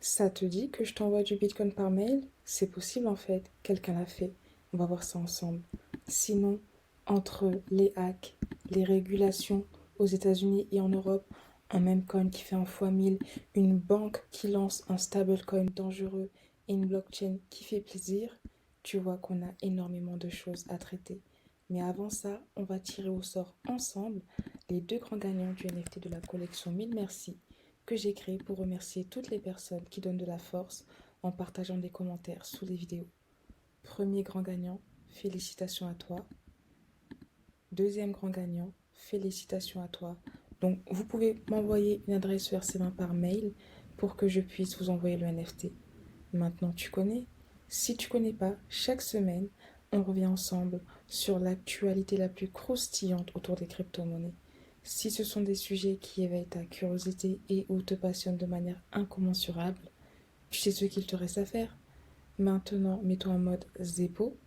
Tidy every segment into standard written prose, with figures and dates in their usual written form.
Ça te dit que je t'envoie du Bitcoin par mail? C'est possible en fait, quelqu'un l'a fait. On va voir ça ensemble. Sinon, entre les hacks, les régulations aux États-Unis et en Europe, un meme coin qui fait un fois 1000, une banque qui lance un stablecoin dangereux et une blockchain qui fait plaisir, tu vois qu'on a énormément de choses à traiter. Mais avant ça, on va tirer au sort ensemble les deux grands gagnants du NFT de la collection 1000 Merci que j'ai créé pour remercier toutes les personnes qui donnent de la force en partageant des commentaires sous les vidéos. Premier grand gagnant, félicitations à toi. Deuxième grand gagnant, félicitations à toi. Donc, vous pouvez m'envoyer une adresse ERC20 par mail pour que je puisse vous envoyer le NFT. Maintenant, tu connais? Si tu connais pas, chaque semaine, on revient ensemble sur l'actualité la plus croustillante autour des crypto-monnaies. Si ce sont des sujets qui éveillent ta curiosité et ou te passionnent de manière incommensurable, tu sais ce qu'il te reste à faire. Maintenant, mets-toi en mode zépo,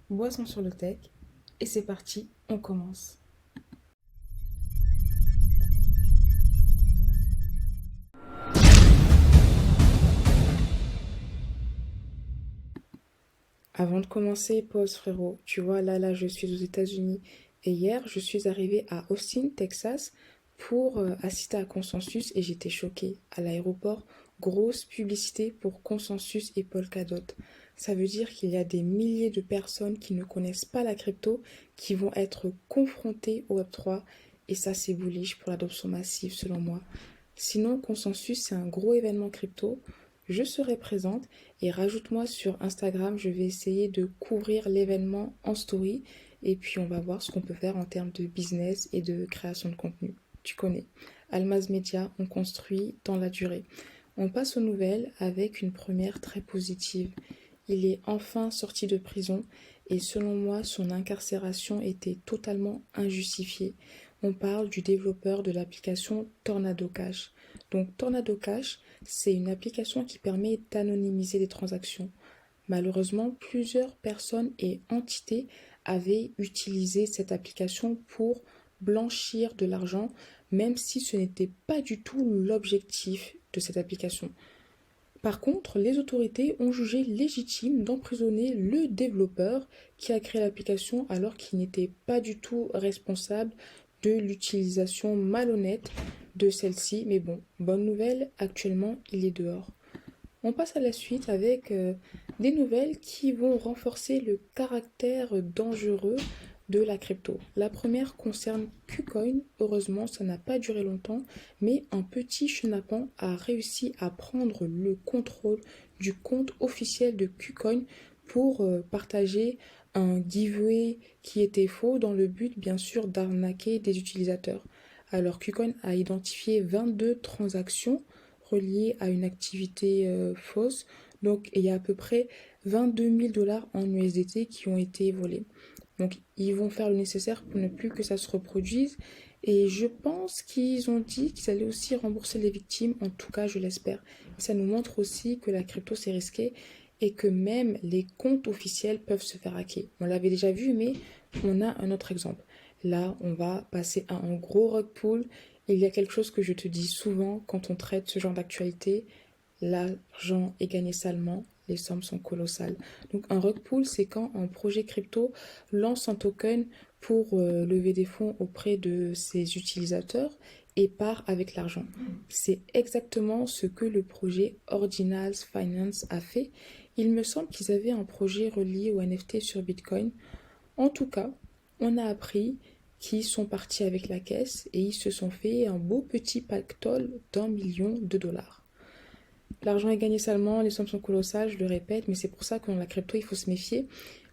boisson sur le tech, et c'est parti, on commence. Avant de commencer, pause frérot. Tu vois, là, je suis aux États-Unis. Et hier, je suis arrivée à Austin, Texas, pour assister à Consensus et j'étais choquée. À l'aéroport, grosse publicité pour Consensus et Polkadot. Ça veut dire qu'il y a des milliers de personnes qui ne connaissent pas la crypto qui vont être confrontées au Web3 et ça, c'est bullish pour l'adoption massive selon moi. Sinon, Consensus, c'est un gros événement crypto. Je serai présente et rajoute-moi sur Instagram, je vais essayer de couvrir l'événement en story et puis on va voir ce qu'on peut faire en termes de business et de création de contenu. Tu connais. Almaz Media, on construit dans la durée. On passe aux nouvelles avec une première très positive. Il est enfin sorti de prison et selon moi, son incarcération était totalement injustifiée. On parle du développeur de l'application Tornado Cash. Donc Tornado Cash, c'est une application qui permet d'anonymiser les transactions. Malheureusement, plusieurs personnes et entités avaient utilisé cette application pour blanchir de l'argent, même si ce n'était pas du tout l'objectif de cette application. Par contre, les autorités ont jugé légitime d'emprisonner le développeur qui a créé l'application alors qu'il n'était pas du tout responsable de l'utilisation malhonnête de celle-ci. Mais bon, bonne nouvelle, actuellement il est dehors. On passe à la suite avec des nouvelles qui vont renforcer le caractère dangereux de la crypto. La première concerne KuCoin. Heureusement, ça n'a pas duré longtemps, mais un petit chenapan a réussi à prendre le contrôle du compte officiel de KuCoin pour partager un giveaway qui était faux dans le but, bien sûr, d'arnaquer des utilisateurs. Alors, KuCoin a identifié 22 transactions reliées à une activité fausse. Donc, il y a à peu près 22 000 dollars en USDT qui ont été volés. Donc, ils vont faire le nécessaire pour ne plus que ça se reproduise. Et je pense qu'ils ont dit qu'ils allaient aussi rembourser les victimes. En tout cas, je l'espère. Ça nous montre aussi que la crypto, c'est risqué et que même les comptes officiels peuvent se faire hacker. On l'avait déjà vu, mais on a un autre exemple. Là, on va passer à un gros rug pull. Il y a quelque chose que je te dis souvent quand on traite ce genre d'actualité. L'argent est gagné salement, les sommes sont colossales. Donc un rug pull, c'est quand un projet crypto lance un token pour lever des fonds auprès de ses utilisateurs et part avec l'argent. C'est exactement ce que le projet Ordinals Finance a fait. Il me semble qu'ils avaient un projet relié au NFT sur Bitcoin. En tout cas, on a appris qu'ils sont partis avec la caisse et ils se sont fait un beau petit pactole d'1 million de dollars. L'argent est gagné salement, les sommes sont colossales, je le répète, mais c'est pour ça que dans la crypto, il faut se méfier.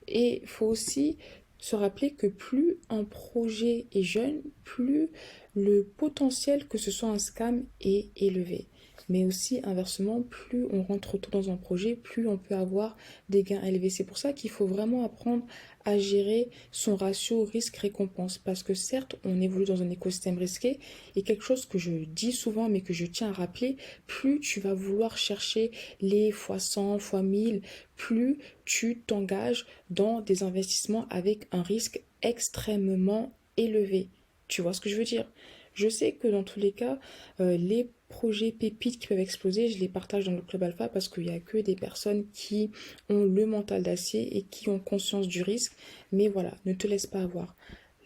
Et il faut aussi se rappeler que plus un projet est jeune, plus le potentiel que ce soit un scam est élevé. Mais aussi, inversement, plus on rentre tôt dans un projet, plus on peut avoir des gains élevés. C'est pour ça qu'il faut vraiment apprendre à gérer son ratio risque-récompense. Parce que certes, on évolue dans un écosystème risqué, et quelque chose que je dis souvent, mais que je tiens à rappeler, plus tu vas vouloir chercher les fois 100, fois 1000, plus tu t'engages dans des investissements avec un risque extrêmement élevé. Tu vois ce que je veux dire? Je sais que dans tous les cas, les projets pépites qui peuvent exploser, je les partage dans le club alpha parce qu'il n'y a que des personnes qui ont le mental d'acier et qui ont conscience du risque. Mais voilà, ne te laisse pas avoir.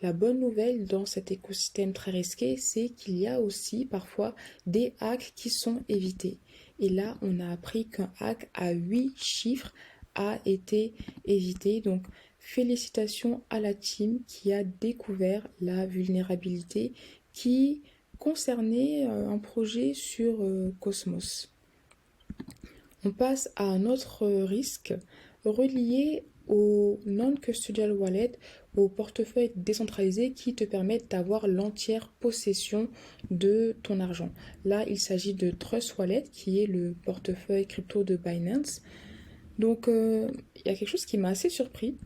La bonne nouvelle dans cet écosystème très risqué, c'est qu'il y a aussi parfois des hacks qui sont évités. Et là, on a appris qu'un hack à 8 chiffres a été évité. Donc, félicitations à la team qui a découvert la vulnérabilité qui concernait un projet sur Cosmos. On passe à un autre risque relié au non-custodial wallet, au portefeuille décentralisé qui te permettent d'avoir l'entière possession de ton argent. Là, il s'agit de Trust Wallet, qui est le portefeuille crypto de Binance. Donc, il y a quelque chose qui m'a assez surpris,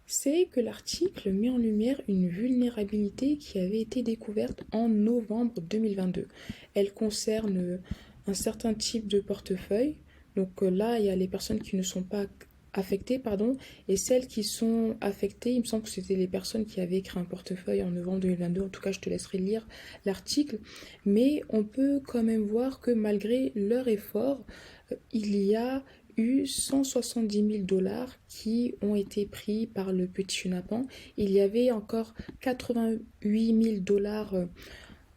c'est que l'article met en lumière une vulnérabilité qui avait été découverte en novembre 2022. Elle concerne un certain type de portefeuille. Donc là, il y a les personnes qui ne sont pas affectées, pardon, et celles qui sont affectées, il me semble que c'était les personnes qui avaient créé un portefeuille en novembre 2022. En tout cas, je te laisserai lire l'article. Mais on peut quand même voir que malgré leur effort, il y a eu 170 000 dollars qui ont été pris par le petit chenapan. Il y avait encore 88 000 dollars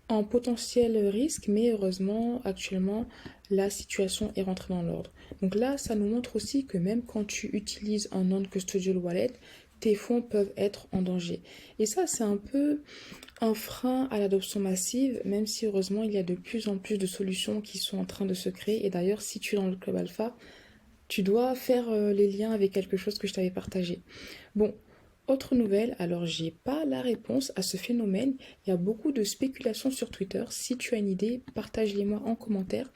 en potentiel risque, mais heureusement, actuellement, la situation est rentrée dans l'ordre. Donc là, ça nous montre aussi que même quand tu utilises un non-custodial wallet, tes fonds peuvent être en danger. Et ça, c'est un peu un frein à l'adoption massive, même si heureusement, il y a de plus en plus de solutions qui sont en train de se créer. Et d'ailleurs, si tu es dans le club alpha, tu dois faire les liens avec quelque chose que je t'avais partagé. Bon, autre nouvelle, alors j'ai pas la réponse à ce phénomène. Il y a beaucoup de spéculations sur Twitter. Si tu as une idée, partage-les-moi en commentaire.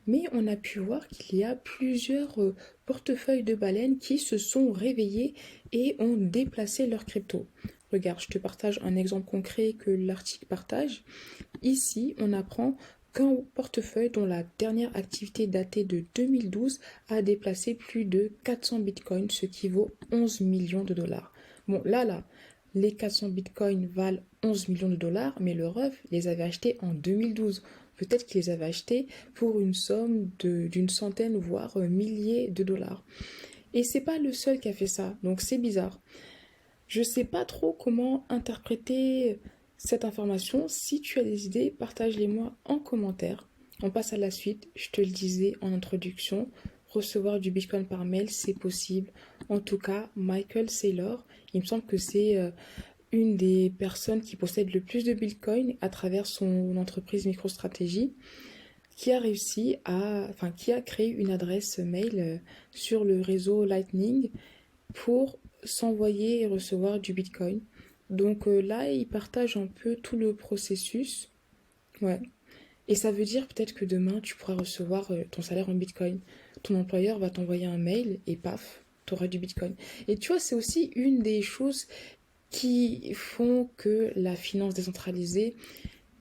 Mais on a pu voir qu'il y a plusieurs portefeuilles de baleines qui se sont réveillés et ont déplacé leur crypto. Regarde, je te partage un exemple concret que l'article partage. Ici, on apprend qu'un portefeuille dont la dernière activité datée de 2012 a déplacé plus de 400 bitcoins, ce qui vaut 11 millions de dollars. Bon, là, les 400 bitcoins valent 11 millions de dollars, mais le ref les avait achetés en 2012. Peut-être qu'il les avait achetés pour une somme d'une centaine, voire milliers de dollars. Et c'est pas le seul qui a fait ça, donc c'est bizarre. Je sais pas trop comment interpréter cette information. Si tu as des idées, partage-les-moi en commentaire. On passe à la suite. Je te le disais en introduction, recevoir du Bitcoin par mail, c'est possible. En tout cas, Michael Saylor, il me semble que c'est une des personnes qui possède le plus de Bitcoin à travers son entreprise MicroStrategy, qui a réussi qui a créé une adresse mail sur le réseau Lightning pour s'envoyer et recevoir du Bitcoin. Donc là, il partage un peu tout le processus. Ouais. Et ça veut dire peut-être que demain, tu pourras recevoir ton salaire en Bitcoin. Ton employeur va t'envoyer un mail et paf, tu auras du Bitcoin. Et tu vois, c'est aussi une des choses qui font que la finance décentralisée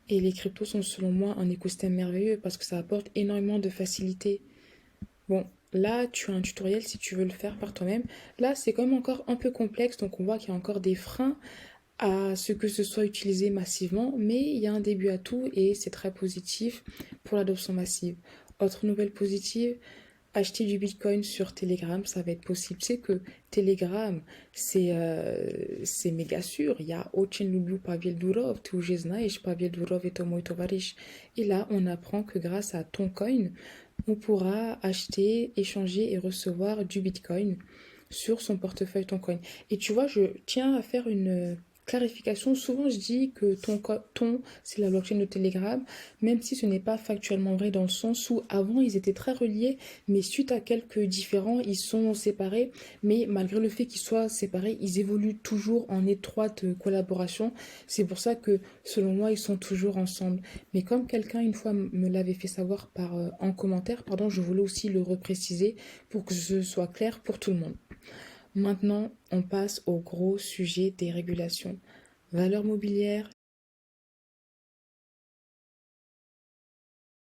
et les cryptos sont selon moi un écosystème merveilleux parce que ça apporte énormément de facilité. Bon, là, tu as un tutoriel si tu veux le faire par toi-même. Là, c'est quand même encore un peu complexe, donc on voit qu'il y a encore des freins à ce que ce soit utilisé massivement, mais il y a un début à tout et c'est très positif pour l'adoption massive. Autre nouvelle positive, acheter du Bitcoin sur Telegram, ça va être possible. C'est que Telegram, c'est méga sûr. Il y a очень люблю Pavel Durov, tu уже знаешь, Pavel Durov est мой товарищ. Et là, on apprend que grâce à Toncoin, on pourra acheter, échanger et recevoir du Bitcoin sur son portefeuille Toncoin. Et tu vois, je tiens à faire une clarification. Souvent, je dis que Ton, c'est la blockchain de Telegram, même si ce n'est pas factuellement vrai dans le sens où avant, ils étaient très reliés, mais suite à quelques différends, ils sont séparés. Mais malgré le fait qu'ils soient séparés, ils évoluent toujours en étroite collaboration. C'est pour ça que, selon moi, ils sont toujours ensemble. Mais comme quelqu'un, une fois, me l'avait fait savoir en commentaire, pardon, je voulais aussi le repréciser pour que ce soit clair pour tout le monde. Maintenant, on passe au gros sujet des régulations. Valeurs mobilières,